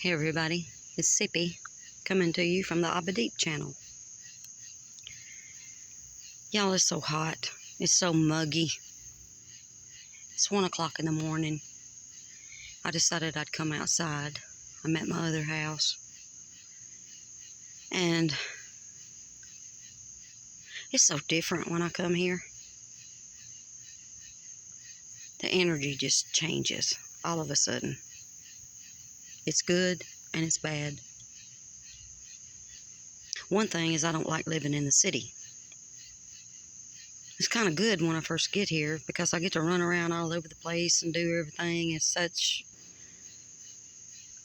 Hey everybody, it's Sippy coming to you from the Abba channel. Y'all, it's so hot. It's so muggy. It's 1 o'clock in the morning. I decided I'd come outside. I'm at my other house. And it's so different when I come here. The energy just changes all of a sudden. It's good and it's bad. One thing is I don't like living in the city. It's kind of good when I first get here because I get to run around all over the place and do everything. It's such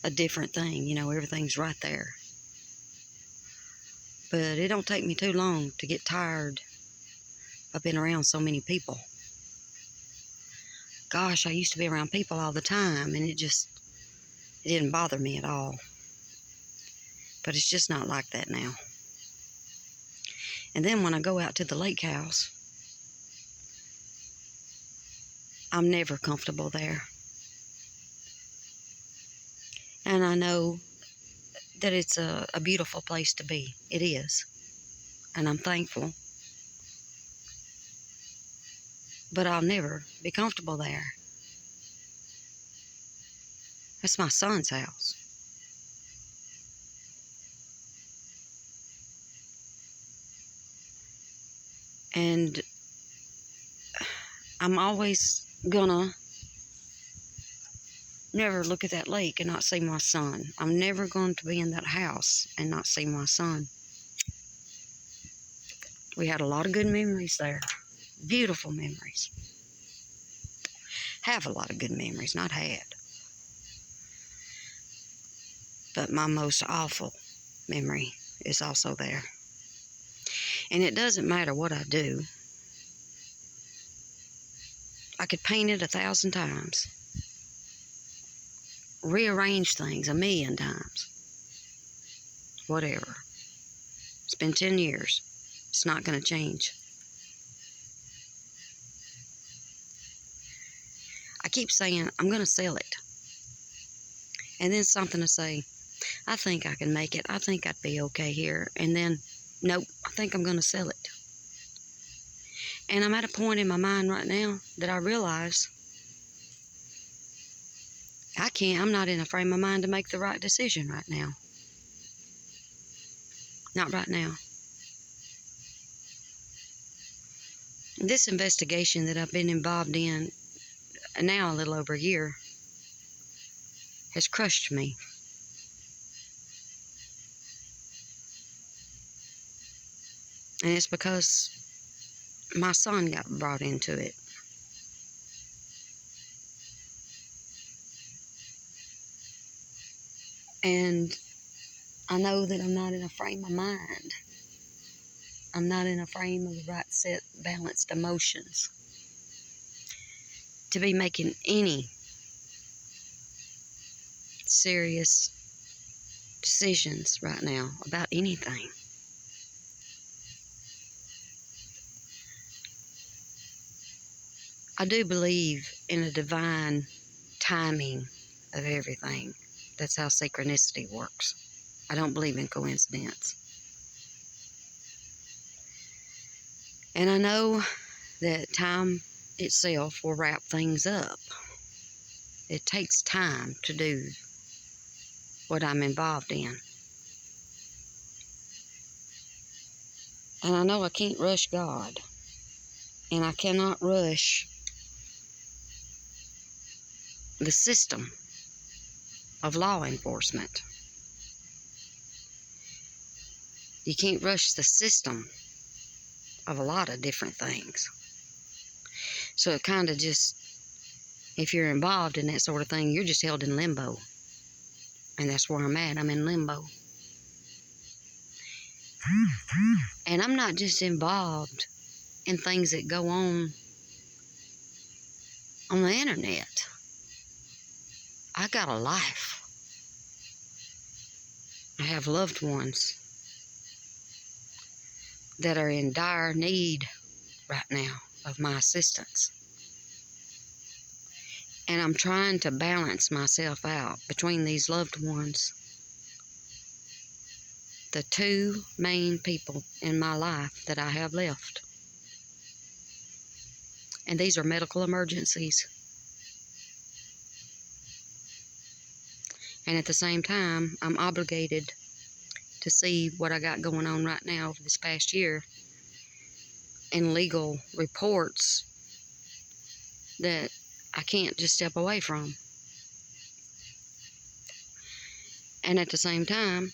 a different thing, you know, everything's right there. But it don't take me too long to get tired of being around so many people. Gosh, I used to be around people all the time and it didn't bother me at all. But it's just not like that now. And then when I go out to the lake house, I'm never comfortable there. And I know that it's a beautiful place to be. It is. And I'm thankful. But I'll never be comfortable there. That's my son's house. And I'm always gonna never look at that lake and not see my son. I'm never going to be in that house and not see my son. We had a lot of good memories there. Beautiful memories. Have a lot of good memories, not had. But my most awful memory is also there. And it doesn't matter what I do. I could paint it 1,000 times. Rearrange things 1,000,000 times. Whatever. It's been 10 years. It's not going to change. I keep saying, I'm going to sell it. And then something to say, I think I can make it. I think I'd be okay here. And then, nope, I think I'm going to sell it. And I'm at a point in my mind right now that I realize I'm not in a frame of mind to make the right decision right now. Not right now. This investigation that I've been involved in now a little over a year has crushed me. And it's because my son got brought into it. And I know that I'm not in a frame of mind. I'm not in a frame of the right set, balanced emotions to be making any serious decisions right now about anything. I do believe in a divine timing of everything. That's how synchronicity works. I don't believe in coincidence. And I know that time itself will wrap things up. It takes time to do what I'm involved in. And I know I can't rush God. And I cannot rush the system of law enforcement. You can't rush the system of a lot of different things. So it kind of just, if you're involved in that sort of thing, you're just held in limbo. And that's where I'm at. I'm in limbo. And I'm not just involved in things that go on the internet. I got a life. I have loved ones that are in dire need right now of my assistance. And I'm trying to balance myself out between these loved ones. The two main people in my life that I have left. And these are medical emergencies. And at the same time, I'm obligated to see what I got going on right now over this past year in legal reports that I can't just step away from. And at the same time,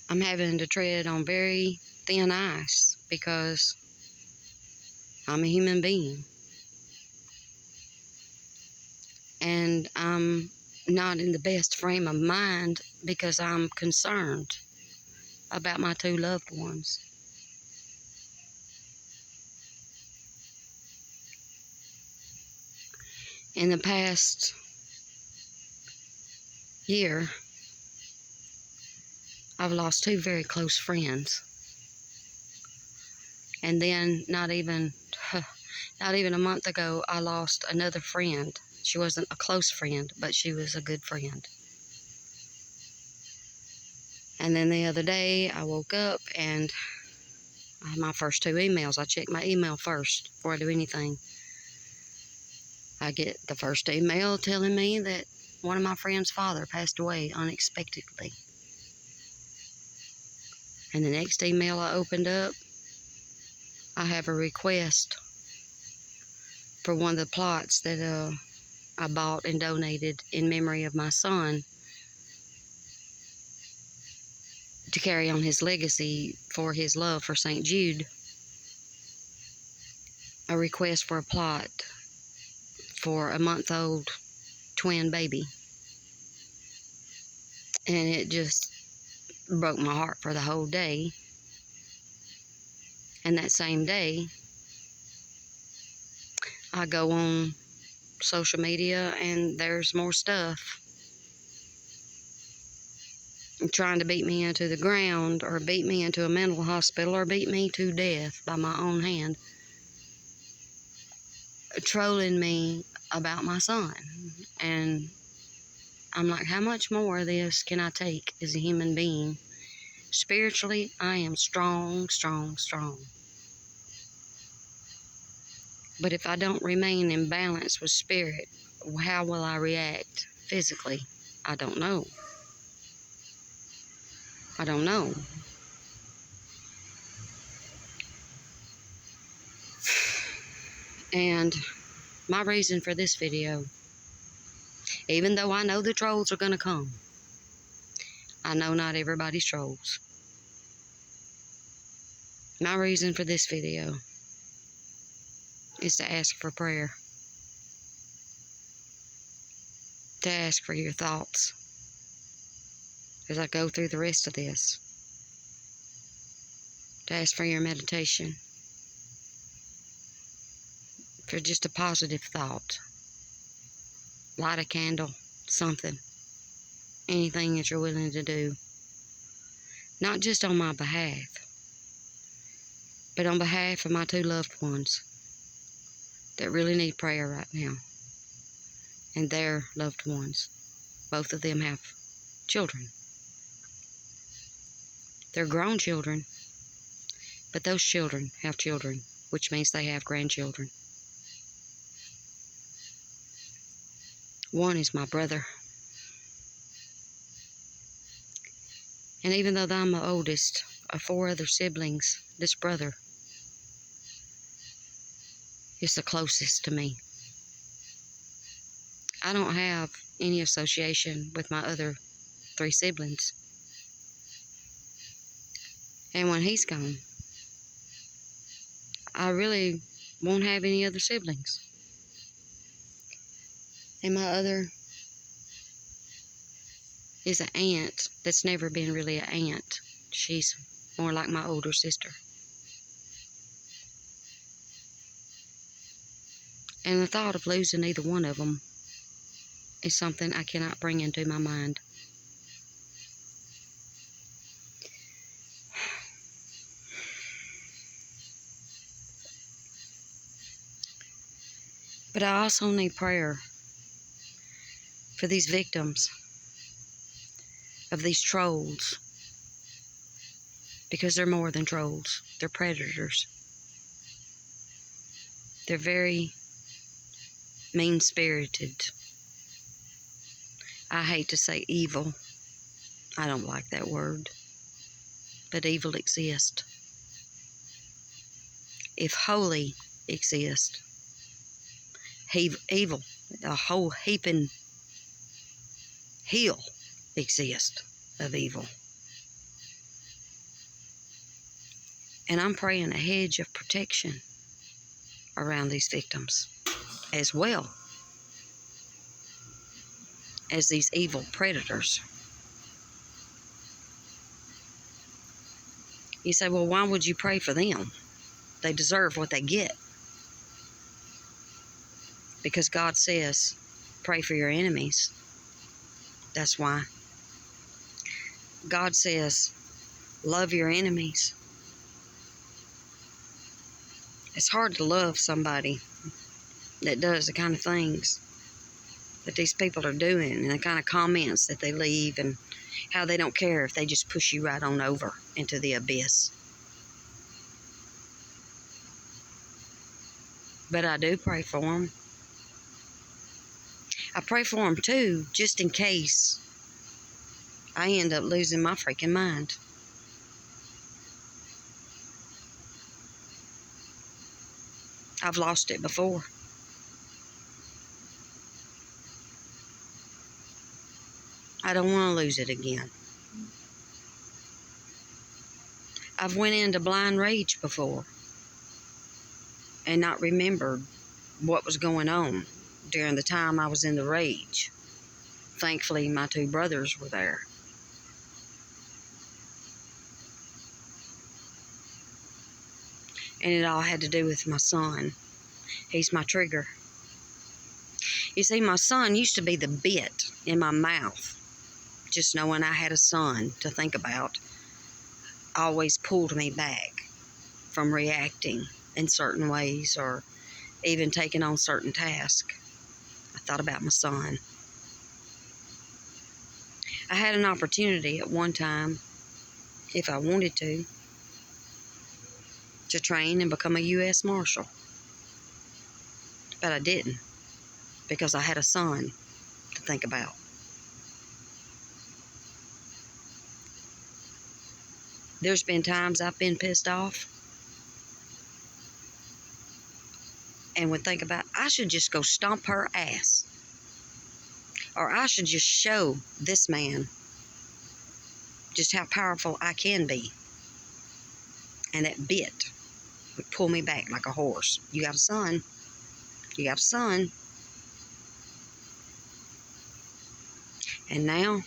I'm having to tread on very thin ice because I'm a human being. And I'm not in the best frame of mind because I'm concerned about my two loved ones. In the past year, I've lost two very close friends. And then not even a month ago, I lost another friend. She wasn't a close friend, but she was a good friend. And then the other day, I woke up and my first two emails, I check my email first before I do anything. I get the first email telling me that one of my friend's father passed away unexpectedly. And the next email I opened up, I have a request for one of the plots that I bought and donated in memory of my son to carry on his legacy for his love for St. Jude. A request for a plot for a month-old twin baby. And it just broke my heart for the whole day. And that same day, I go on social media and there's more stuff trying to beat me into the ground or beat me into a mental hospital or beat me to death by my own hand, trolling me about my son. And I'm like, how much more of this can I take as a human being? Spiritually, I am strong, strong, strong. But if I don't remain in balance with spirit, how will I react physically? I don't know. I don't know. And my reason for this video, even though I know the trolls are going to come, I know not everybody's trolls. My reason for this video is to ask for prayer. To ask for your thoughts as I go through the rest of this. To ask for your meditation. For just a positive thought. Light a candle, something. Anything that you're willing to do. Not just on my behalf, but on behalf of my two loved ones that really need prayer right now. And their loved ones. Both of them have children. They're grown children, but those children have children, which means they have grandchildren. One is my brother. And even though I'm the oldest of 4 other siblings, this brother is the closest to me. I don't have any association with my other 3 siblings. And when he's gone, I really won't have any other siblings. And my other is an aunt that's never been really an aunt. She's more like my older sister. And the thought of losing either one of them is something I cannot bring into my mind. But I also need prayer for these victims of these trolls, because they're more than trolls. They're predators. They're very mean-spirited. I hate to say evil. I don't like that word. But evil exists. If holy exists, evil, a whole heaping hill exists of evil. And I'm praying a hedge of protection around these victims, as well as these evil predators. You say, well, why would you pray for them? They deserve what they get. Because God says, pray for your enemies. That's why. God says, love your enemies. It's hard to love somebody that does the kind of things that these people are doing, and the kind of comments that they leave, and how they don't care if they just push you right on over into the abyss. But I do pray for them. I pray for them too, just in case I end up losing my freaking mind. I've lost it before. I don't want to lose it again. I've went into blind rage before and not remembered what was going on during the time I was in the rage. Thankfully, my two brothers were there. And it all had to do with my son. He's my trigger. You see, my son used to be the bit in my mouth. Just knowing I had a son to think about always pulled me back from reacting in certain ways, or even taking on certain tasks. I thought about my son. I had an opportunity at one time, if I wanted to train and become a U.S. Marshal. But I didn't, because I had a son to think about. There's been times I've been pissed off and would think about, I should just go stomp her ass. Or I should just show this man just how powerful I can be. And that bit would pull me back like a horse. You got a son. You got a son. And now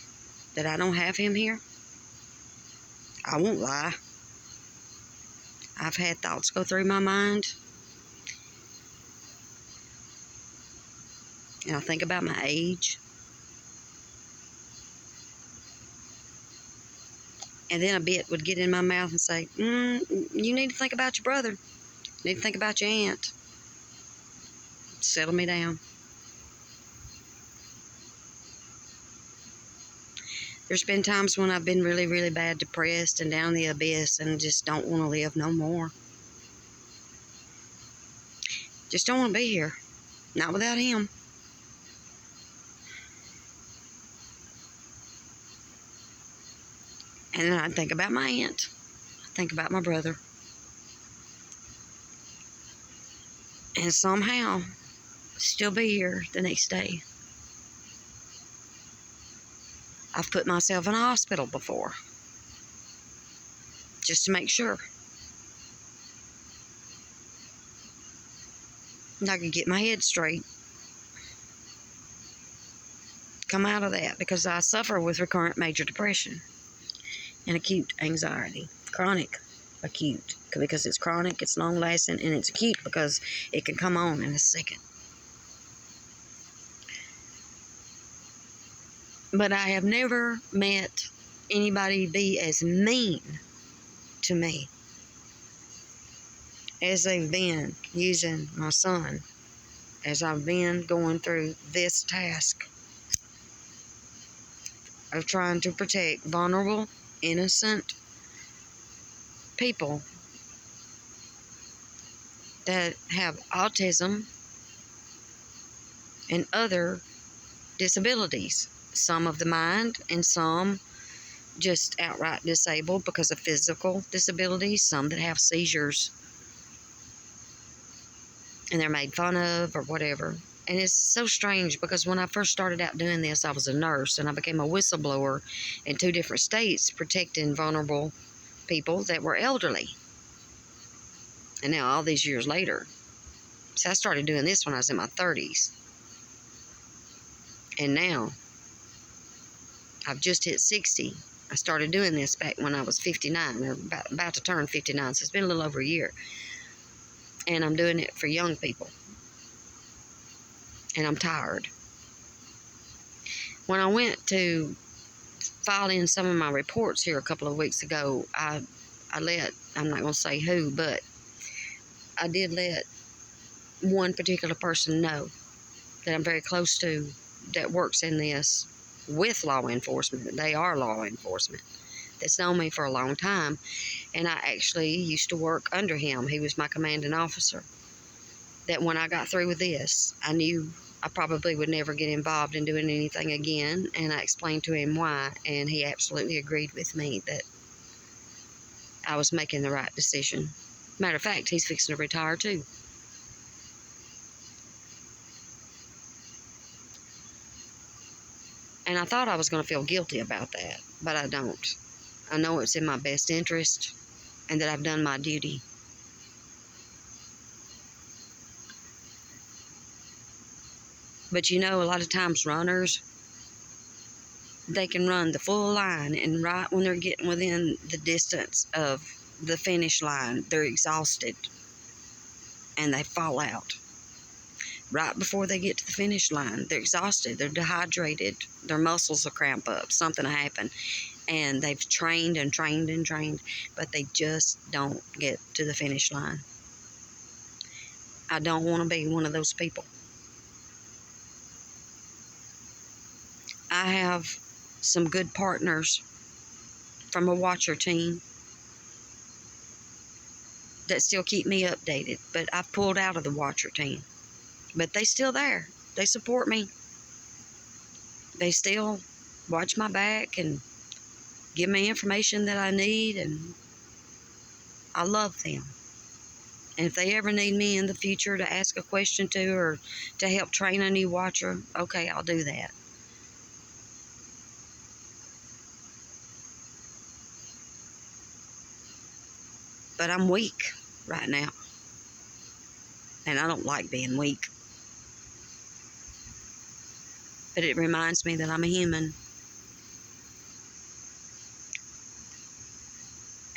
that I don't have him here, I won't lie. I've had thoughts go through my mind. And I think about my age. And then a bit would get in my mouth and say, you need to think about your brother. You need to think about your aunt. Settle me down. There's been times when I've been really, really bad depressed and down the abyss and just don't want to live no more. Just don't want to be here. Not without him. And then I think about my aunt. I think about my brother. And somehow, still be here the next day. I've put myself in a hospital before. Just to make sure. And I could get my head straight. Come out of that, because I suffer with recurrent major depression and acute anxiety. Chronic acute, because it's chronic, it's long lasting, and it's acute because it can come on in a second. But I have never met anybody be as mean to me as they've been using my son as I've been going through this task of trying to protect vulnerable, innocent people that have autism and other disabilities, some of the mind and some just outright disabled because of physical disabilities, some that have seizures and they're made fun of or whatever. And it's so strange because when I first started out doing this, I was a nurse and I became a whistleblower in 2 different states protecting vulnerable people that were elderly. And now all these years later, so I started doing this when I was in my 30s. And now I've just hit 60. I started doing this back when I was 59, or about to turn 59, so it's been a little over a year. And I'm doing it for young people. And I'm tired. When I went to file in some of my reports here a couple of weeks ago, I let, I'm not going to say who, but I did let one particular person know that I'm very close to that works in this with law enforcement. They are law enforcement. That's known me for a long time. And I actually used to work under him. He was my commanding officer. That when I got through with this, I knew I probably would never get involved in doing anything again. And I explained to him why. And he absolutely agreed with me that I was making the right decision. Matter of fact, he's fixing to retire too. And I thought I was going to feel guilty about that, but I don't. I know it's in my best interest and that I've done my duty. But you know, a lot of times runners, they can run the full line, and right when they're getting within the distance of the finish line, they're exhausted and they fall out. Right before they get to the finish line, they're exhausted, they're dehydrated, their muscles will cramp up, something will happen. And they've trained and trained and trained, but they just don't get to the finish line. I don't want to be one of those people. I have some good partners from a watcher team that still keep me updated, but I've pulled out of the watcher team. But they still there. They support me. They still watch my back and give me information that I need, and I love them. And if they ever need me in the future to ask a question to or to help train a new watcher, okay, I'll do that. But I'm weak right now. And I don't like being weak. But it reminds me that I'm a human.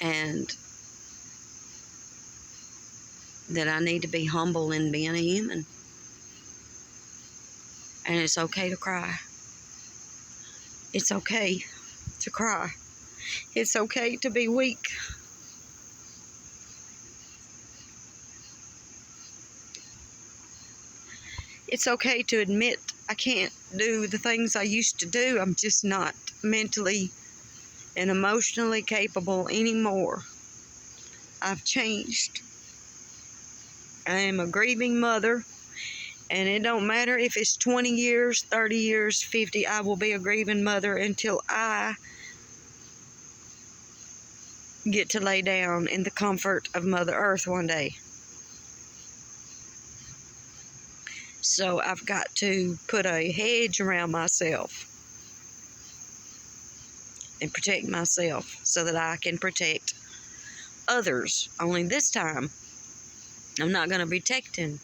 And that I need to be humble in being a human. And it's okay to cry. It's okay to cry. It's okay to be weak. It's okay to admit I can't do the things I used to do. I'm just not mentally and emotionally capable anymore. I've changed. I am a grieving mother, and it don't matter if it's 20 years, 30 years, 50, I will be a grieving mother until I get to lay down in the comfort of Mother Earth one day. So I've got to put a hedge around myself and protect myself so that I can protect others. Only this time, I'm not going to be protecting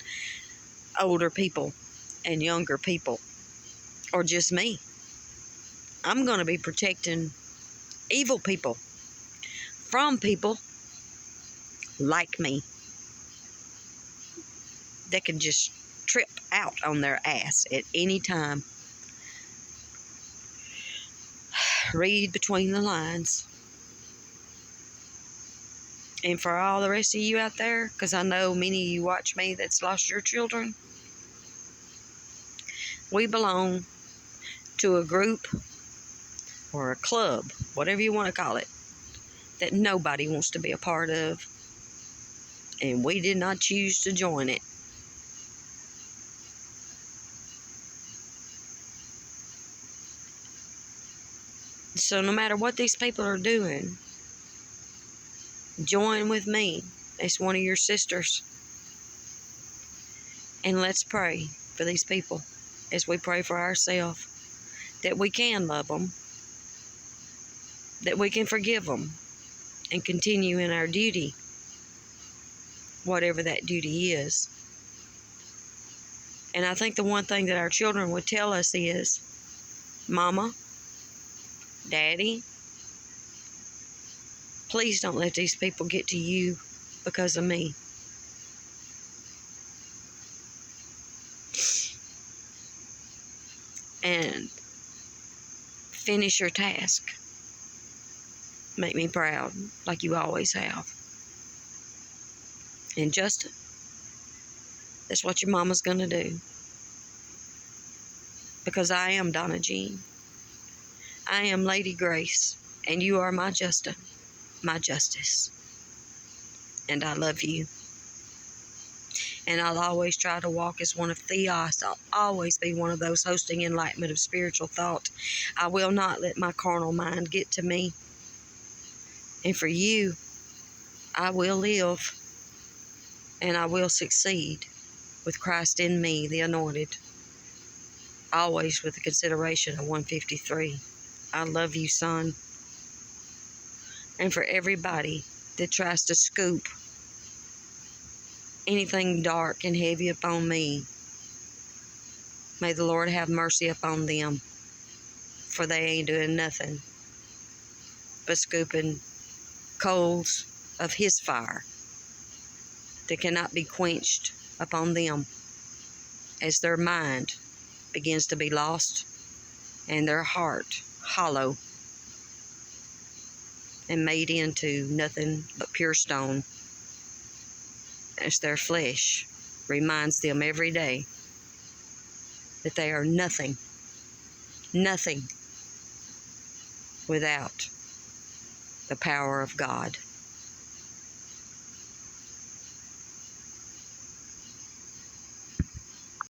older people and younger people or just me. I'm going to be protecting evil people from people like me that can just trip out on their ass at any time. Read between the lines. And for all the rest of you out there, because I know many of you watch me that's lost your children, We belong to a group or a club, whatever you want to call it, that nobody wants to be a part of, and we did not choose to join it. So no matter what these people are doing, join with me as one of your sisters, and let's pray for these people as we pray for ourselves, that we can love them, that we can forgive them, and continue in our duty, whatever that duty is. And I think the one thing that our children would tell us is, Mama, Daddy, please don't let these people get to you because of me. And finish your task. Make me proud, like you always have. And Justin, that's what your mama's going to do. Because I am Donna Jean. I am Lady Grace. And you are my Justin, my justice. And I love you. And I'll always try to walk as one of Theos. I'll always be one of those hosting enlightenment of spiritual thought. I will not let my carnal mind get to me. And for you, I will live. And I will succeed with Christ in me, the anointed. Always with the consideration of 153. I love you, son. And for everybody that tries to scoop anything dark and heavy upon me, may the Lord have mercy upon them, for they ain't doing nothing but scooping coals of His fire that cannot be quenched upon them as their mind begins to be lost and their heart hollow and made into nothing but pure stone, as their flesh reminds them every day that they are nothing without the power of God.